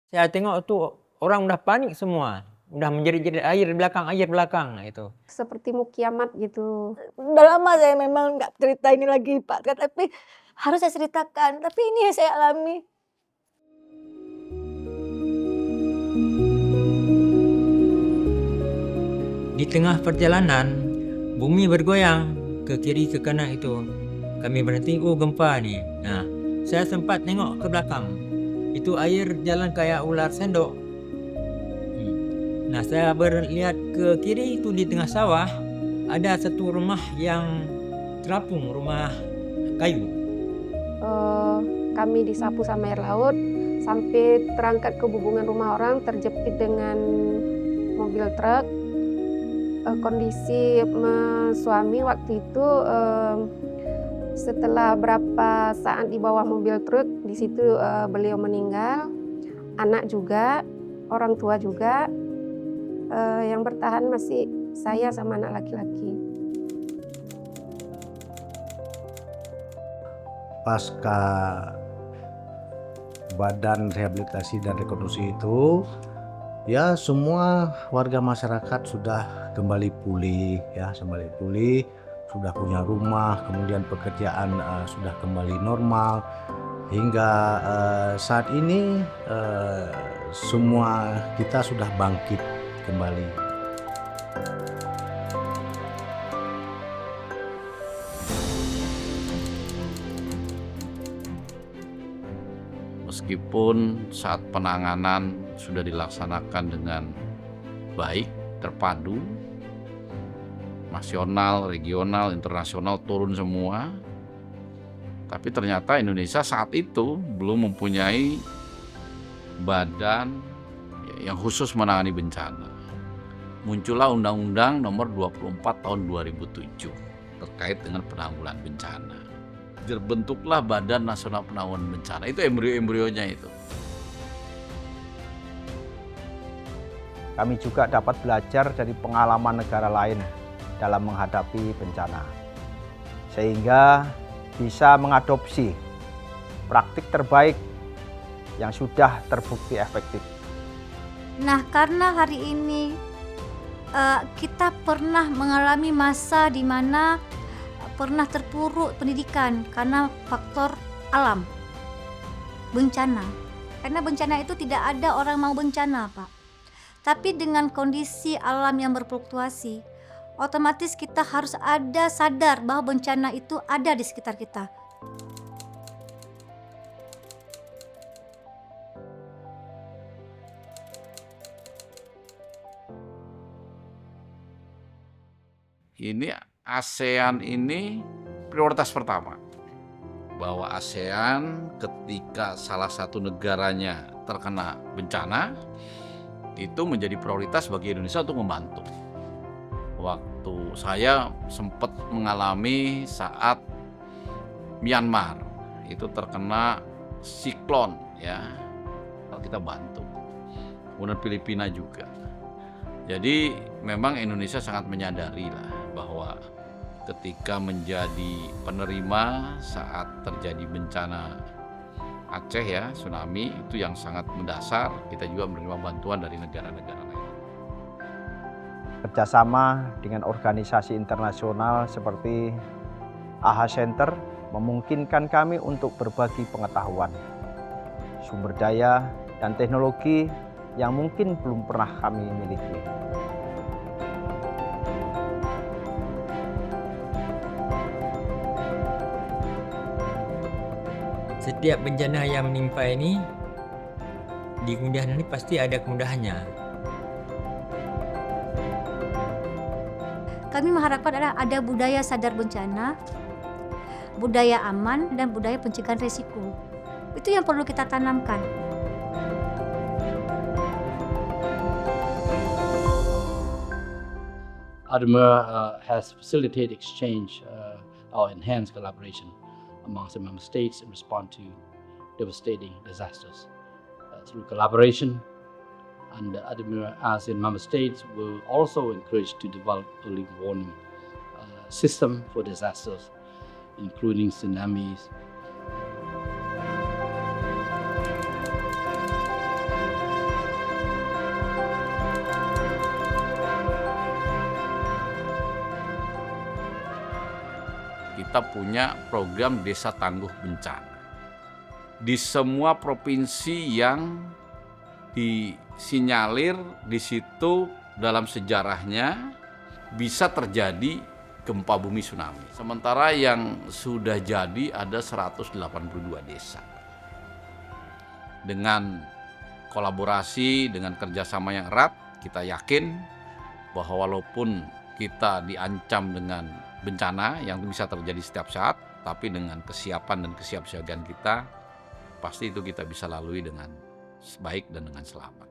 Saya tengok tuh orang udah panik semua, udah menjerit-jerit air belakang, itu. Seperti mau kiamat gitu. Udah lama saya memang nggak cerita ini lagi Pak, tapi harus saya ceritakan, tapi ini yang saya alami. Di tengah perjalanan, bumi bergoyang ke kiri ke kanan itu. Kami berhenti, oh gempa nih. Nah, saya sempat nengok ke belakang. Itu air jalan kayak ular sendok. Nah, saya berlihat ke kiri itu di tengah sawah ada satu rumah yang terapung, rumah kayu. Kami disapu sama air laut sampai terangkat ke hubungan rumah orang, terjepit dengan mobil truk. Kondisi suami waktu itu setelah berapa saat di bawah mobil truk, di situ beliau meninggal, anak juga, orang tua juga, yang bertahan masih saya sama anak laki-laki. Pasca Badan Rehabilitasi dan Rekonstruksi itu, ya semua warga masyarakat sudah kembali pulih, sudah punya rumah, kemudian pekerjaan sudah kembali normal, hingga saat ini semua kita sudah bangkit kembali. Meskipun saat penanganan sudah dilaksanakan dengan baik, terpadu, nasional, regional, internasional turun semua, tapi ternyata Indonesia saat itu belum mempunyai badan yang khusus menangani bencana. Muncullah Undang-Undang Nomor 24 Tahun 2007 terkait dengan penanggulangan bencana. Terbentuklah Badan Nasional Penanggulangan Bencana. Itu embrio-embrionya itu. Kami juga dapat belajar dari pengalaman negara lain dalam menghadapi bencana, sehingga bisa mengadopsi praktik terbaik yang sudah terbukti efektif. Nah, karena hari ini kita pernah mengalami masa di mana pernah terpuruk pendidikan karena faktor alam, bencana. Karena bencana itu tidak ada orang mau bencana, Pak. Tapi dengan kondisi alam yang berfluktuasi, otomatis kita harus ada sadar bahwa bencana itu ada di sekitar kita. Ini ASEAN ini prioritas pertama. Bahwa ASEAN ketika salah satu negaranya terkena bencana, itu menjadi prioritas bagi Indonesia untuk membantu. Waktu saya sempat mengalami saat Myanmar itu terkena siklon, ya, kita bantu. Kemudian Filipina juga. Jadi memang Indonesia sangat menyadari lah bahwa ketika menjadi penerima saat terjadi bencana Aceh, ya, tsunami, itu yang sangat mendasar, kita juga menerima bantuan dari negara-negara lain. Kerjasama dengan organisasi internasional seperti AHA Center memungkinkan kami untuk berbagi pengetahuan, sumber daya, dan teknologi yang mungkin belum pernah kami miliki. Setiap bencana yang menimpa ini, di kemudian ini pasti ada kemudahannya. Kami mengharapkan ada budaya sadar bencana, budaya aman, dan budaya pencegahan risiko. Itu yang perlu kita tanamkan. ADMIR has facilitated exchange or enhanced collaboration amongst the member states in response to devastating disasters. Through collaboration, and ADMIR as in member states will also encourage to develop early warning system for disasters, including tsunamis. kita punya program Desa Tangguh Bencana. Di semua provinsi yang disinyalir di situ dalam sejarahnya bisa terjadi gempa bumi tsunami. Sementara yang sudah jadi ada 182 desa. Dengan kolaborasi, dengan kerjasama yang erat, kita yakin bahwa walaupun kita diancam dengan bencana yang bisa terjadi setiap saat, tapi dengan kesiapan dan kesiapsiagaan kita, pasti itu kita bisa lalui dengan baik dan dengan selamat.